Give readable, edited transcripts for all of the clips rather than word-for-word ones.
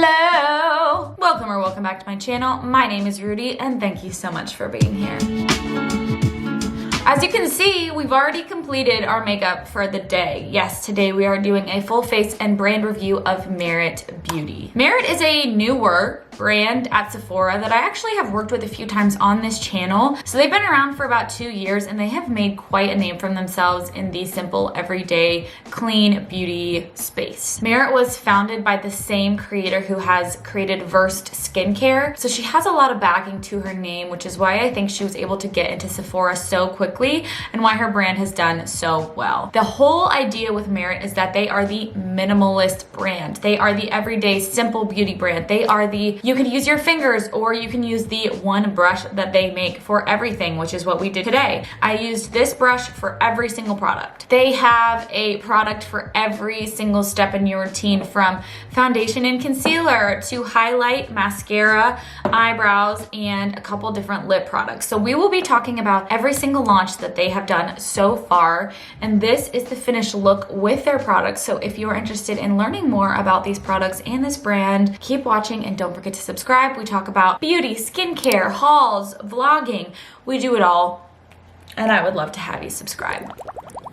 Hello! Welcome back to my channel. My name is Rudi and thank you so much for being here. As you can see, we've already completed our makeup for the day. Yes, today we are doing a full face and brand review of Merit Beauty. Merit is a newer brand at Sephora that I actually have worked with a few times on this channel. So they've been around for about 2 years and they have made quite a name for themselves in the simple, everyday, clean beauty space. Merit was founded by the same creator who has created Versed Skincare. So she has a lot of backing to her name, which is why I think she was able to get into Sephora so quickly and why her brand has done so well. The whole idea with Merit is that they are the minimalist brand. They are the everyday simple beauty brand. They are the, you can use your fingers or you can use the one brush that they make for everything, which is what we did today. I used this brush for every single product. They have a product for every single step in your routine, from foundation and concealer to highlight, mascara, eyebrows, and a couple different lip products. So we will be talking about every single launch that they have done so far, and this is the finished look with their products. So if you are interested in learning more about these products and this brand, keep watching and don't forget to subscribe. We talk about beauty, skincare, hauls, vlogging. We do it all, and I would love to have you subscribe.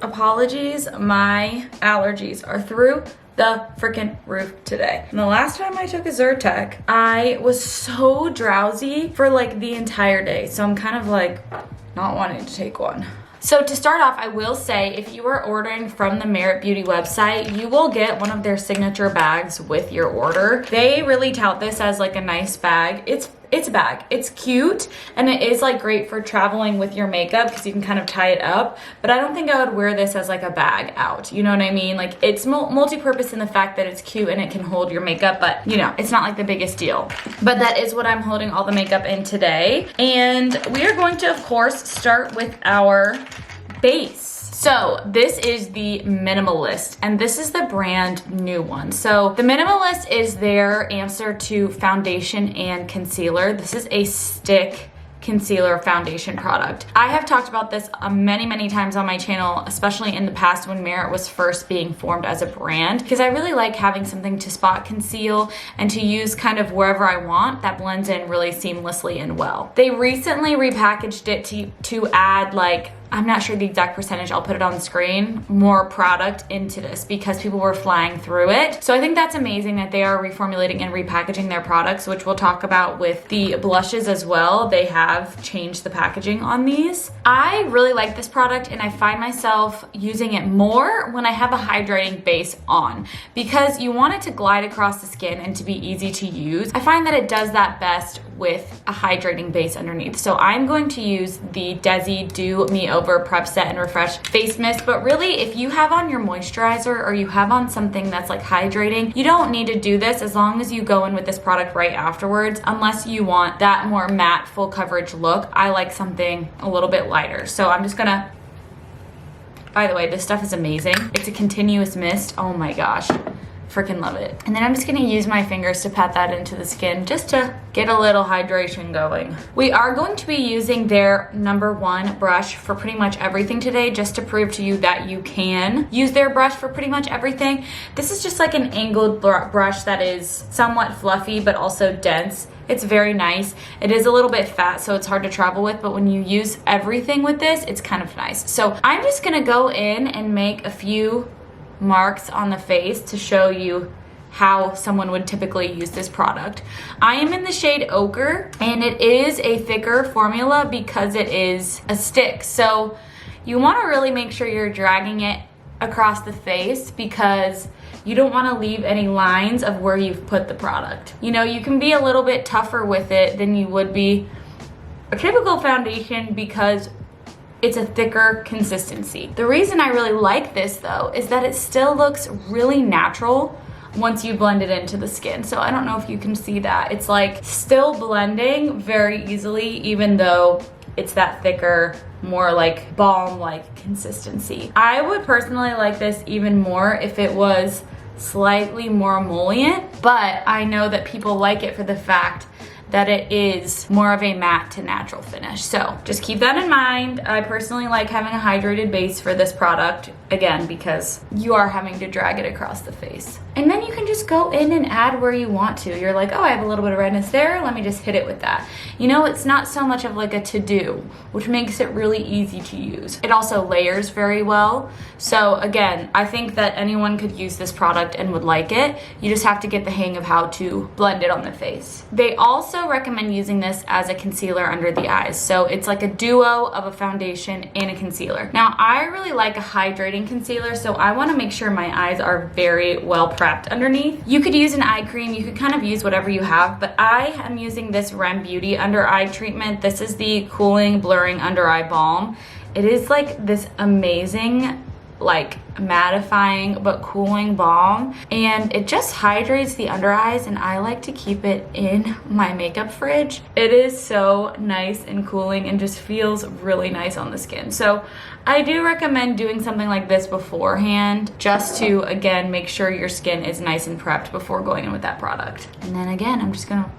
Apologies, my allergies are through the freaking roof today. And the last time I took a Zyrtec, I was so drowsy for like the entire day. So I'm kind of like not wanting to take one. So to start off, I will say if you are ordering from the Merit Beauty website, you will get one of their signature bags with your order. They really tout this as like a nice bag. It's a bag. It's cute and it is like great for traveling with your makeup because you can kind of tie it up, but I don't think I would wear this as like a bag out. You know what I mean? Like it's multi-purpose in the fact that it's cute and it can hold your makeup, but you know, it's not like the biggest deal. But that is what I'm holding all the makeup in today. And we are going to, of course, start with our base. So this is the Minimalist, and this is the brand new one. So the Minimalist is their answer to foundation and concealer. This is a stick concealer foundation product. I have talked about this many times on my channel, especially in the past when Merit was first being formed as a brand, because I really like having something to spot conceal and to use kind of wherever I want that blends in really seamlessly and well. They recently repackaged it to add, like, I'm not sure the exact percentage, I'll put it on the screen, more product into this because people were flying through it. So I think that's amazing that they are reformulating and repackaging their products, which we'll talk about with the blushes as well. They have changed the packaging on these. I really like this product and I find myself using it more when I have a hydrating base on because you want it to glide across the skin and to be easy to use. I find that it does that best with a hydrating base underneath. So I'm going to use the Desi Do Me Over Prep Set and Refresh Face Mist, but really if you have on your moisturizer or you have on something that's like hydrating, you don't need to do this as long as you go in with this product right afterwards, unless you want that more matte full coverage look. I like something a little bit lighter. So I'm just gonna, by the way, this stuff is amazing. It's a continuous mist. Oh my gosh. Freaking love it. And then I'm just gonna use my fingers to pat that into the skin just to get a little hydration going. We are going to be using their #1 brush for pretty much everything today, just to prove to you that you can use their brush for pretty much everything. This is just like an angled brush that is somewhat fluffy but also dense. It's very nice. It is a little bit fat, so it's hard to travel with, but when you use everything with this, it's kind of nice. So I'm just gonna go in and make a few marks on the face to show you how someone would typically use this product. I am in the shade Ochre, and it is a thicker formula because it is a stick. So you want to really make sure you're dragging it across the face because you don't want to leave any lines of where you've put the product. You know, you can be a little bit tougher with it than you would be a typical foundation because it's a thicker consistency. The reason I really like this though is that it still looks really natural once you blend it into the skin. So I don't know if you can see that. It's like still blending very easily even though it's that thicker, more like balm-like consistency. I would personally like this even more if it was slightly more emollient, but I know that people like it for the fact that it is more of a matte to natural finish. So just keep that in mind. I personally like having a hydrated base for this product again, because you are having to drag it across the face. And then you can just go in and add where you want to. You're like, oh, I have a little bit of redness there. Let me just hit it with that. You know, it's not so much of like a to-do, which makes it really easy to use. It also layers very well. So again, I think that anyone could use this product and would like it. You just have to get the hang of how to blend it on the face. They also recommend using this as a concealer under the eyes. So it's like a duo of a foundation and a concealer. Now, I really like a hydrating concealer, so I want to make sure my eyes are very well prepped underneath. You could use an eye cream, you could kind of use whatever you have, but I am using this Rem Beauty under eye treatment. This is the Cooling Blurring Under Eye Balm. It is like this amazing, like mattifying but cooling balm, and it just hydrates the under eyes, and I like to keep it in my makeup fridge. It is so nice and cooling and just feels really nice on the skin. So I do recommend doing something like this beforehand, just to again make sure your skin is nice and prepped before going in with that product. And then again, I'm just gonna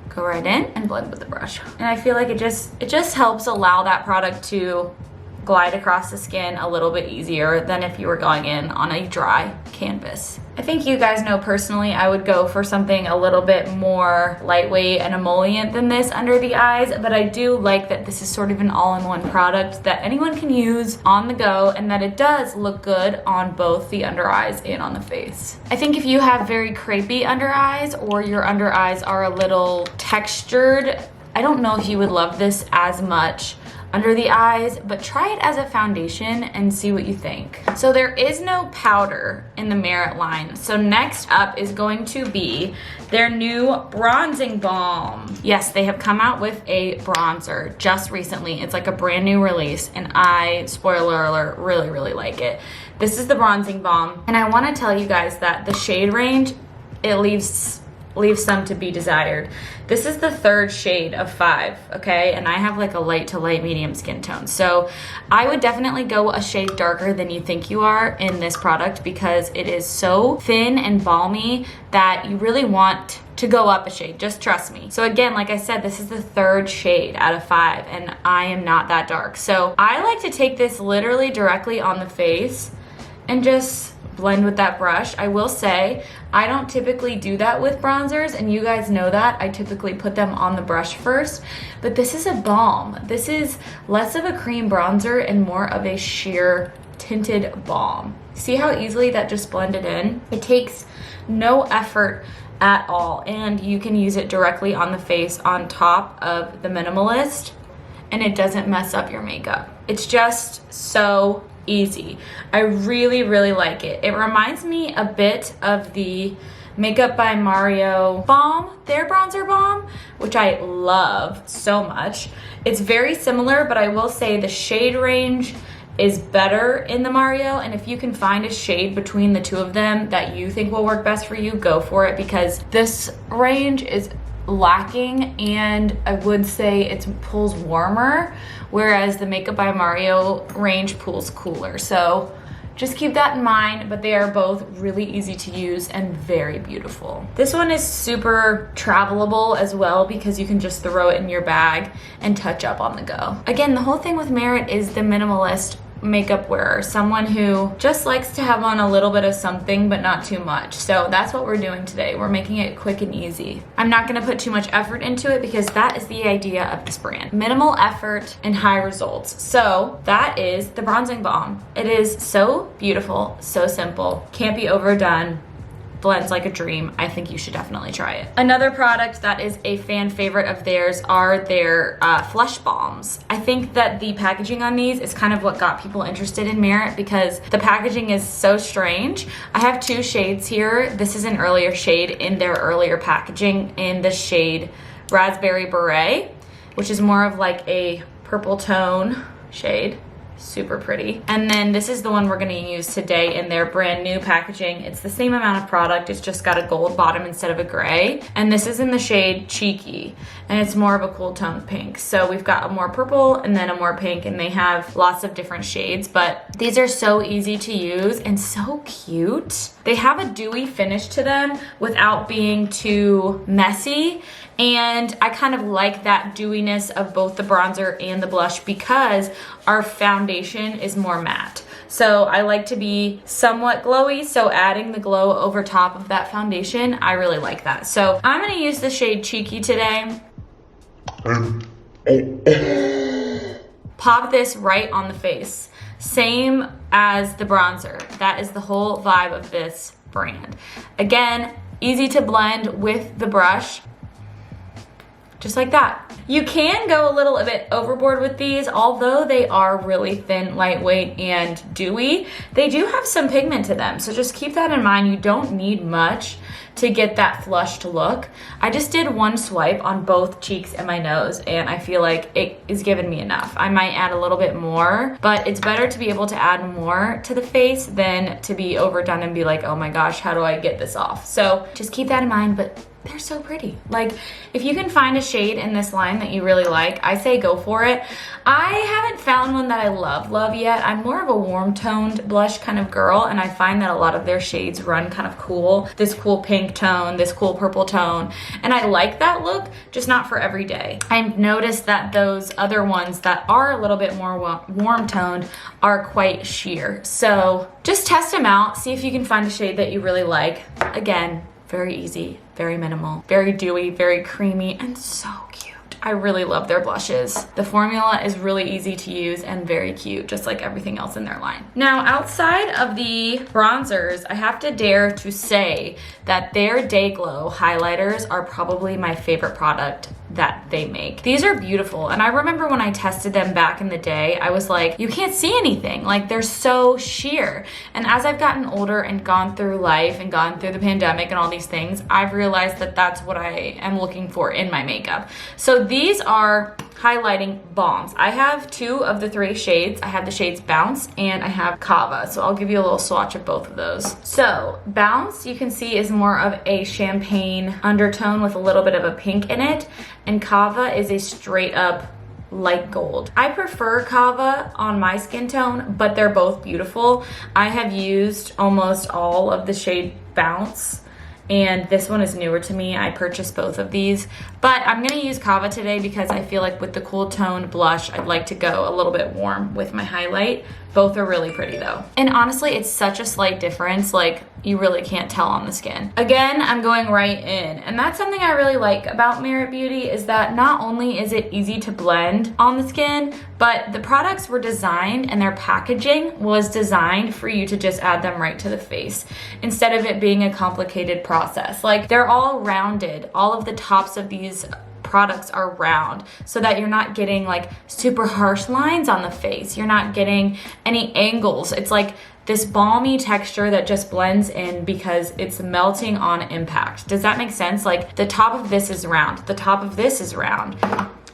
go right in and blend with the brush. And I feel like it just helps allow that product to glide across the skin a little bit easier than if you were going in on a dry canvas. I think you guys know personally I would go for something a little bit more lightweight and emollient than this under the eyes, but I do like that this is sort of an all-in-one product that anyone can use on the go, and that it does look good on both the under eyes and on the face. I think if you have very crepey under eyes, or your under eyes are a little textured, I don't know if you would love this as much under the eyes, but try it as a foundation and see what you think. So there is no powder in the Merit line. So next up is going to be their new bronzing balm. Yes, they have come out with a bronzer just recently. It's like a brand new release, and I, spoiler alert, really like it. This is the bronzing balm, and I wanna tell you guys that the shade range, it leaves some to be desired. This is the third shade of 5, okay? And I have like a light to light medium skin tone. So I would definitely go a shade darker than you think you are in this product, because it is so thin and balmy that you really want to go up a shade, just trust me. So again, like I said, this is the third shade out of 5, and I am not that dark. So I like to take this literally directly on the face and just blend with that brush. I will say, I don't typically do that with bronzers, and you guys know that. I typically put them on the brush first, but this is a balm. This is less of a cream bronzer and more of a sheer tinted balm. See how easily that just blended in? It takes no effort at all, and you can use it directly on the face on top of the Minimalist, and it doesn't mess up your makeup. It's just so easy. I really like it. It reminds me a bit of the Makeup by Mario Balm, their bronzer balm, which I love so much. It's very similar, but I will say the shade range is better in the Mario, and if you can find a shade between the two of them that you think will work best for you, go for it, because this range is lacking, and I would say it pulls warmer, whereas the Makeup by Mario range pulls cooler. So just keep that in mind, but they are both really easy to use and very beautiful. This one is super travelable as well, because you can just throw it in your bag and touch up on the go. Again, the whole thing with Merit is the minimalist makeup wearer, someone who just likes to have on a little bit of something but not too much. So that's what we're doing today. We're making it quick and easy. I'm not going to put too much effort into it, because that is the idea of this brand. Minimal effort and high results. So that is the bronzing balm. It is so beautiful, so simple, can't be overdone, blends like a dream. I think you should definitely try it. Another product that is a fan favorite of theirs are their Flush Balms. I think that the packaging on these is kind of what got people interested in Merit, because the packaging is so strange. I have 2 shades here. This is an earlier shade in their earlier packaging in the shade Raspberry Beret, which is more of like a purple tone shade. Super pretty. And then this is the one we're going to use today in their brand new packaging. It's the same amount of product, it's just got a gold bottom instead of a gray, and this is in the shade Cheeky, and it's more of a cool toned pink. So we've got a more purple and then a more pink, and they have lots of different shades, but these are so easy to use and so cute. They have a dewy finish to them without being too messy, and I kind of like that dewiness of both the bronzer and the blush, because our foundation is more matte. So I like to be somewhat glowy, so adding the glow over top of that foundation, I really like that. So I'm gonna use the shade Cheeky today. Pop this right on the face. Same as the bronzer. That is the whole vibe of this brand. Again, easy to blend with the brush. Just like that. You can go a little bit overboard with these, although they are really thin, lightweight, and dewy. They do have some pigment to them, so just keep that in mind. You don't need much to get that flushed look. I just did one swipe on both cheeks and my nose, and I feel like it is giving me enough. I might add a little bit more, but it's better to be able to add more to the face than to be overdone and be like, oh my gosh, how do I get this off? So just keep that in mind, but they're so pretty. Like, if you can find a shade in this line that you really like, I say go for it. I haven't found one that I love yet. I'm more of a warm toned blush kind of girl, and I find that a lot of their shades run kind of cool. This cool pink tone, this cool purple tone, and I like that look, just not for every day. I've noticed that those other ones that are a little bit more warm toned are quite sheer. So just test them out, see if you can find a shade that you really like. Again, very easy, very minimal, very dewy, very creamy, and so cute. I really love their blushes. The formula is really easy to use and very cute, just like everything else in their line. Now, outside of the bronzers, I have to dare to say that their Day Glow highlighters are probably my favorite product that they make. These are beautiful, and I remember when I tested them back in the day, I was like, you can't see anything. Like, they're so sheer. And as I've gotten older and gone through life and gone through the pandemic and all these things, I've realized that that's what I am looking for in my makeup. So these are highlighting balms. I have 2 of the 3 shades. I have the shades Bounce and I have Kava. So I'll give you a little swatch of both of those. So Bounce, you can see, is more of a champagne undertone with a little bit of a pink in it. And Kava is a straight up light gold. I prefer Kava on my skin tone, but they're both beautiful. I have used almost all of the shade Bounce, and this one is newer to me. I purchased both of these, but I'm gonna use Kava today because I feel like with the cool toned blush, I'd like to go a little bit warm with my highlight. Both are really pretty though. And honestly, it's such a slight difference, like you really can't tell on the skin. Again, I'm going right in, and that's something I really like about Merit Beauty is that not only is it easy to blend on the skin, but the products were designed and their packaging was designed for you to just add them right to the face instead of it being a complicated process. Like, they're all rounded. All of the tops of these products are round so that you're not getting like super harsh lines on the face. You're not getting any angles. It's like this balmy texture that just blends in because it's melting on impact. Does that make sense? Like, the top of this is round, the top of this is round,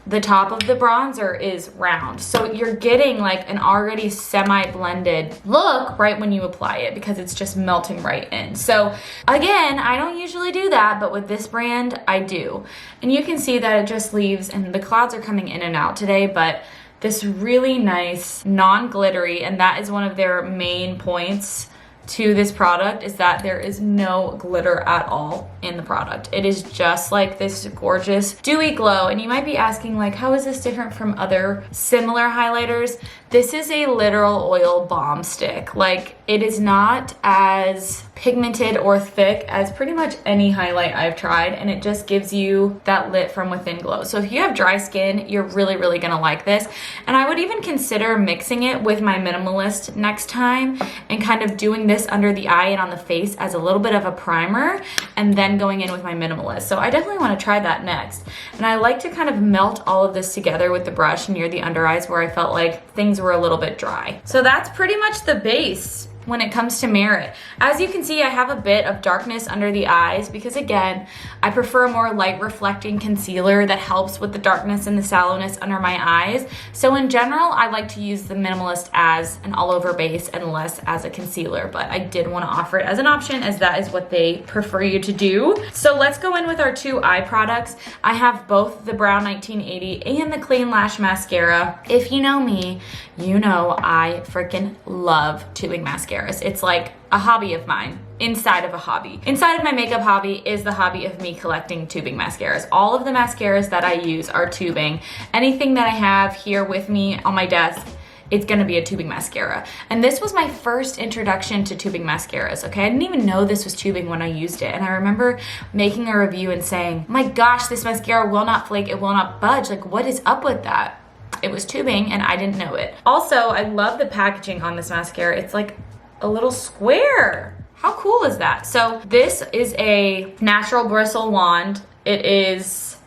the top of the bronzer is round. So you're getting like an already semi-blended look right when you apply it because it's just melting right in. So again, I don't usually do that, but with this brand, I do. And you can see that it just leaves, and the clouds are coming in and out today, but this really nice, non-glittery, and that is one of their main points to this product, is that there is no glitter at all in the product. It is just like this gorgeous dewy glow. And you might be asking, like, how is this different from other similar highlighters? This is a literal oil balm stick. Like, it is not as pigmented or thick as pretty much any highlight I've tried, and it just gives you that lit from within glow. So if you have dry skin, you're really gonna like this. And I would even consider mixing it with my Minimalist next time and kind of doing this under the eye and on the face as a little bit of a primer, and then going in with my Minimalist. So I definitely wanna try that next. And I like to kind of melt all of this together with the brush near the under eyes where I felt like things were a little bit dry. So that's pretty much the base when it comes to Merit. As you can see, I have a bit of darkness under the eyes because, again, I prefer a more light reflecting concealer that helps with the darkness and the sallowness under my eyes. So in general, I like to use the Minimalist as an all over base and less as a concealer, but I did want to offer it as an option as that is what they prefer you to do. So let's go in with our 2 eye products. I have both the Brown 1980 and the Clean Lash Mascara. If you know me, you know I freaking love tubing mascaras. It's like a hobby of mine inside of a hobby. Inside of my makeup hobby is the hobby of me collecting tubing mascaras. All of the mascaras that I use are tubing. Anything that I have here with me on my desk it's gonna be a tubing mascara. And this was my first introduction to tubing mascaras, okay? I didn't even know this was tubing when I used it. And I remember making a review and saying, my gosh, this mascara will not flake, it will not budge. Like, what is up with that? It was tubing and I didn't know it. Also, I love the packaging on this mascara. It's like a little square. How cool is that? So this is a natural bristle wand. It is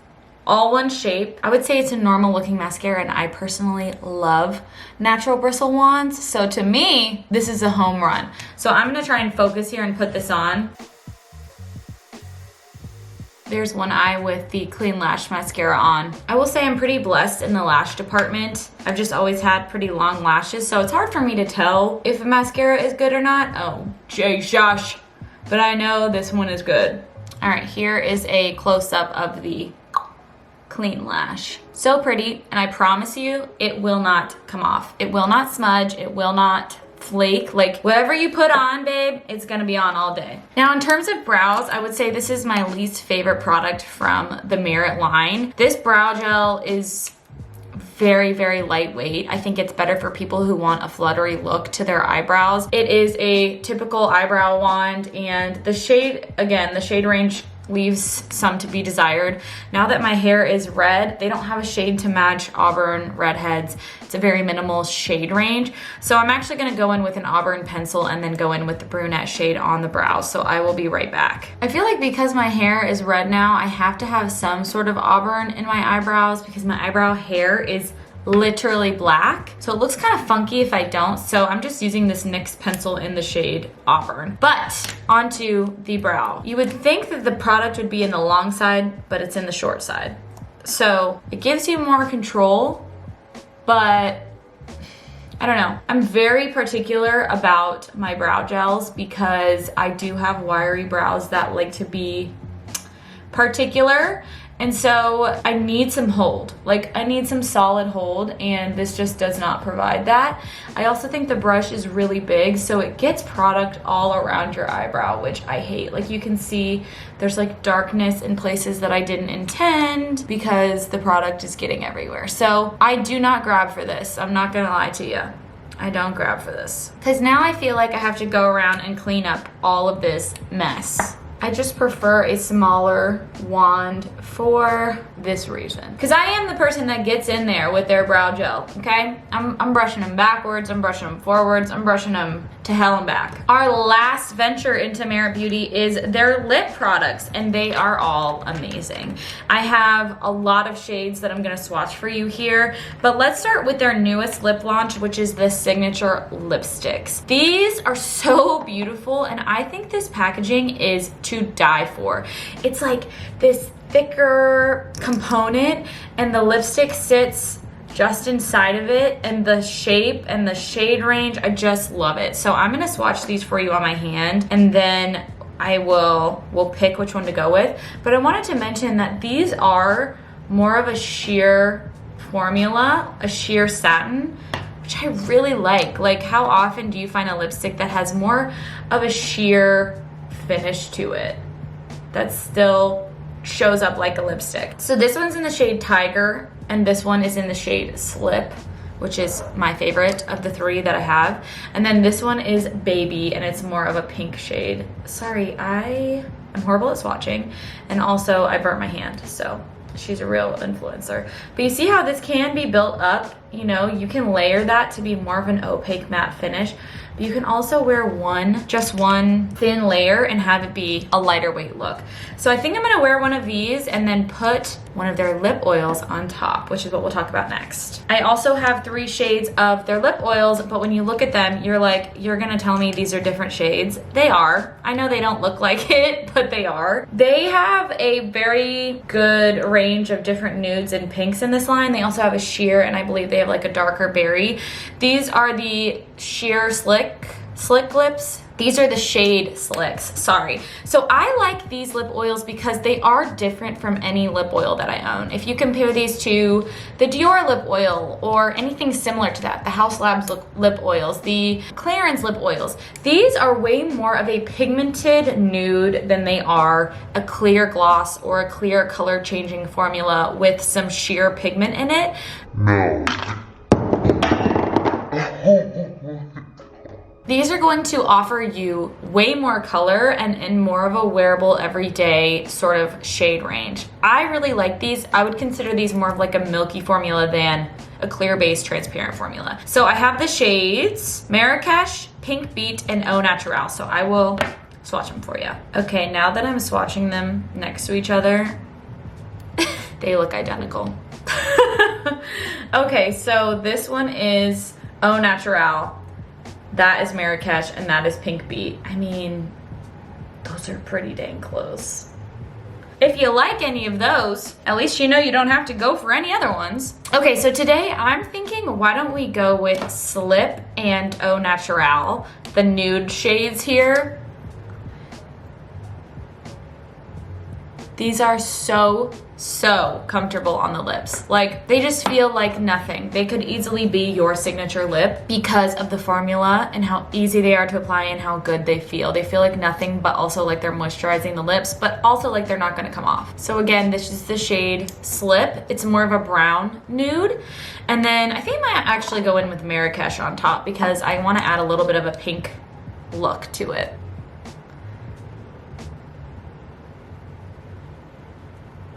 all one shape. I would say it's a normal looking mascara, and I personally love natural bristle wands. So to me, this is a home run. So I'm gonna try and focus here and put this on. There's one eye with the Clean Lash mascara on. I will say I'm pretty blessed in the lash department. I've just always had pretty long lashes, so it's hard for me to tell if a mascara is good or not. Oh, shush. But I know this one is good. All right, here is a close-up of the Clean Lash. So pretty, and I promise you, it will not come off. It will not smudge, it will not flake. Like, whatever you put on, babe, it's gonna be on all day. Now, in terms of brows, I would say this is my least favorite product from the Merit line. This brow gel is very, very lightweight. I think it's better for people who want a fluttery look to their eyebrows. It is a typical eyebrow wand, and the shade, again, the shade range leaves some to be desired. Now that my hair is red, they don't have a shade to match auburn redheads. It's a very minimal shade range. So I'm actually gonna go in with an auburn pencil and then go in with the brunette shade on the brows. So I will be right back. I feel like because my hair is red now, I have to have some sort of auburn in my eyebrows because my eyebrow hair is literally black. So it looks kind of funky if I don't. So I'm just using this NYX pencil in the shade Auburn. But onto the brow. You would think that the product would be in the long side, but it's in the short side. So it gives you more control, but I don't know. I'm very particular about my brow gels because I do have wiry brows that like to be particular. And so I need some hold. Like, I need some solid hold, and this just does not provide that. I also think the brush is really big, so it gets product all around your eyebrow, which I hate. Like, you can see there's like darkness in places that I didn't intend because the product is getting everywhere. So I do not grab for this. I'm not gonna lie to you. I don't grab for this. Because now I feel like I have to go around and clean up all of this mess. I just prefer a smaller wand for this reason. Because I am the person that gets in there with their brow gel, okay? I'm brushing them backwards, I'm brushing them forwards, I'm brushing them to hell and back. Our last venture into Merit Beauty is their lip products, and they are all amazing. I have a lot of shades that I'm gonna swatch for you here, but let's start with their newest lip launch, which is the Signature Lipsticks. These are so beautiful, and I think this packaging is to die for. It's like this thicker component, and the lipstick sits just inside of it, and the shape and the shade range, I just love it. So I'm gonna swatch these for you on my hand, and then we'll pick which one to go with. But I wanted to mention that these are more of a sheer formula, a sheer satin, which I really like. Like, how often do you find a lipstick that has more of a sheer finish to it that still shows up like a lipstick? So this one's in the shade Tiger, and this one is in the shade Slip, which is my favorite of the three that I have. And then this one is Baby, and it's more of a pink shade. Sorry, I'm horrible at swatching, and also I burnt my hand, so she's a real influencer. But you see how this can be built up? You know, you can layer that to be more of an opaque matte finish. But you can also wear just one thin layer and have it be a lighter weight look. So I think I'm gonna wear one of these and then put one of their lip oils on top, which is what we'll talk about next. I also have 3 shades of their lip oils, but when you look at them, you're like, you're gonna tell me these are different shades. They are. I know they don't look like it, but they are. They have a very good range of different nudes and pinks in this line. They also have a sheer, and I believe they have like a darker berry. These are the sheer slick lips. These are the shade Slicks, sorry. So I like these lip oils because they are different from any lip oil that I own. If you compare these to the Dior lip oil or anything similar to that, the House Labs lip oils, the Clarins lip oils, these are way more of a pigmented nude than they are a clear gloss or a clear color changing formula with some sheer pigment in it. No. These are going to offer you way more color and in more of a wearable everyday sort of shade range. I really like these. I would consider these more of like a milky formula than a clear base transparent formula. So I have the shades Marrakesh, Pink Beat, and Au Naturel. So I will swatch them for you. Okay, now that I'm swatching them next to each other, they look identical. Okay, so this one is Au Naturel. That is Marrakesh, and that is Pink Beat. I mean, those are pretty dang close. If you like any of those, at least you know you don't have to go for any other ones. Okay, so today I'm thinking, why don't we go with Slip and Au Naturel, the nude shades here. These are so comfortable on the lips. Like, they just feel like nothing. They could easily be your signature lip because of the formula and how easy they are to apply and how good they feel. They feel like nothing, but also like they're moisturizing the lips, but also like they're not gonna come off. So again, this is the shade Slip. It's more of a brown nude. And then I think I might actually go in with Marrakesh on top because I wanna add a little bit of a pink look to it.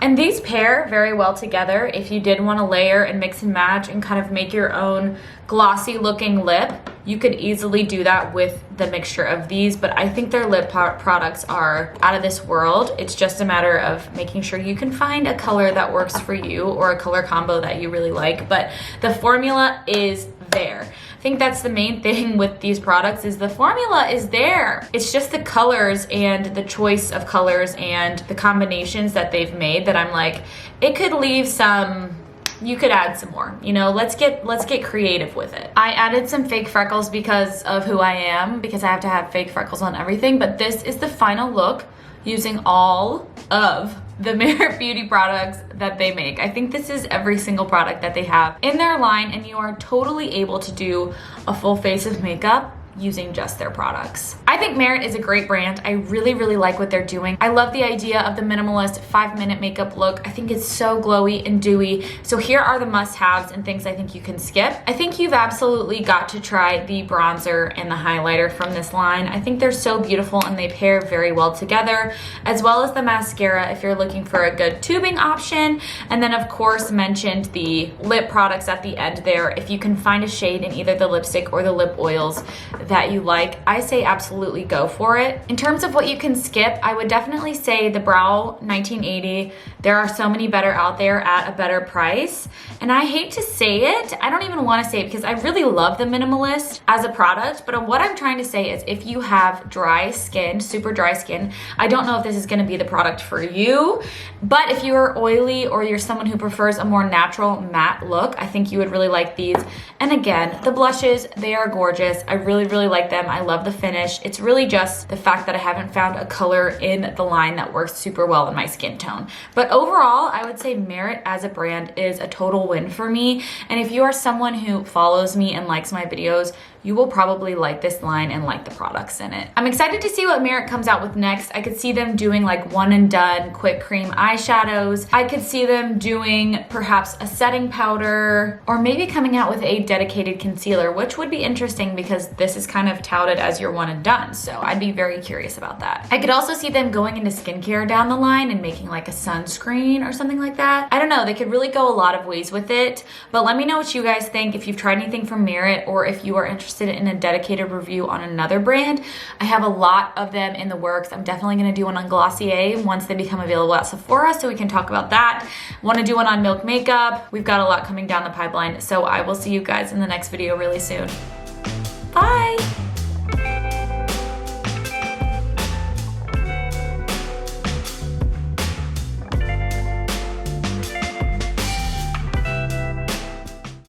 And these pair very well together if you did want to layer and mix and match and kind of make your own glossy looking lip. You could easily do that with the mixture of these, but I think their lip products are out of this world. It's just a matter of making sure you can find a color that works for you or a color combo that you really like, but the formula is there. I think that's the main thing with these products is the formula is there. It's just the colors and the choice of colors and the combinations that they've made that I'm like, it could leave some, you could add some more, you know, let's get creative with it. I added some fake freckles because of who I am, because I have to have fake freckles on everything, but this is the final look using all of the Merit Beauty products that they make. I think this is every single product that they have in their line, and you are totally able to do a full face of makeup using just their products. I think Merit is a great brand. I really like what they're doing. I love the idea of the minimalist 5-minute makeup look. I think it's so glowy and dewy. So here are the must-haves and things I think you can skip. I think you've absolutely got to try the bronzer and the highlighter from this line. I think they're so beautiful and they pair very well together, as well as the mascara if you're looking for a good tubing option. And then of course mentioned the lip products at the end there. If you can find a shade in either the lipstick or the lip oils that you like, I say absolutely go for it. In terms of what you can skip, I would definitely say the Brow 1980. There are so many better out there at a better price. And I hate to say it, I don't even want to say it because I really love the Minimalist as a product, but what I'm trying to say is if you have dry skin, super dry skin, I don't know if this is going to be the product for you, but if you are oily or you're someone who prefers a more natural matte look, I think you would really like these. And again, the blushes, they are gorgeous. I really like them. I love the finish. It's really just the fact that I haven't found a color in the line that works super well in my skin tone. But overall, I would say Merit as a brand is a total win for me. And if you are someone who follows me and likes my videos, you will probably like this line and like the products in it. I'm excited to see what Merit comes out with next. I could see them doing like one and done quick cream eyeshadows. I could see them doing perhaps a setting powder, or maybe coming out with a dedicated concealer, which would be interesting because this is kind of touted as your one and done. So I'd be very curious about that. I could also see them going into skincare down the line and making like a sunscreen or something like that. I don't know, they could really go a lot of ways with it, but let me know what you guys think if you've tried anything from Merit or if you are interested in a dedicated review on another brand. I have a lot of them in the works. I'm definitely going to do one on Glossier once they become available at Sephora, so we can talk about that. Want to do one on Milk Makeup. We've got a lot coming down the pipeline, so I will see you guys in the next video really soon.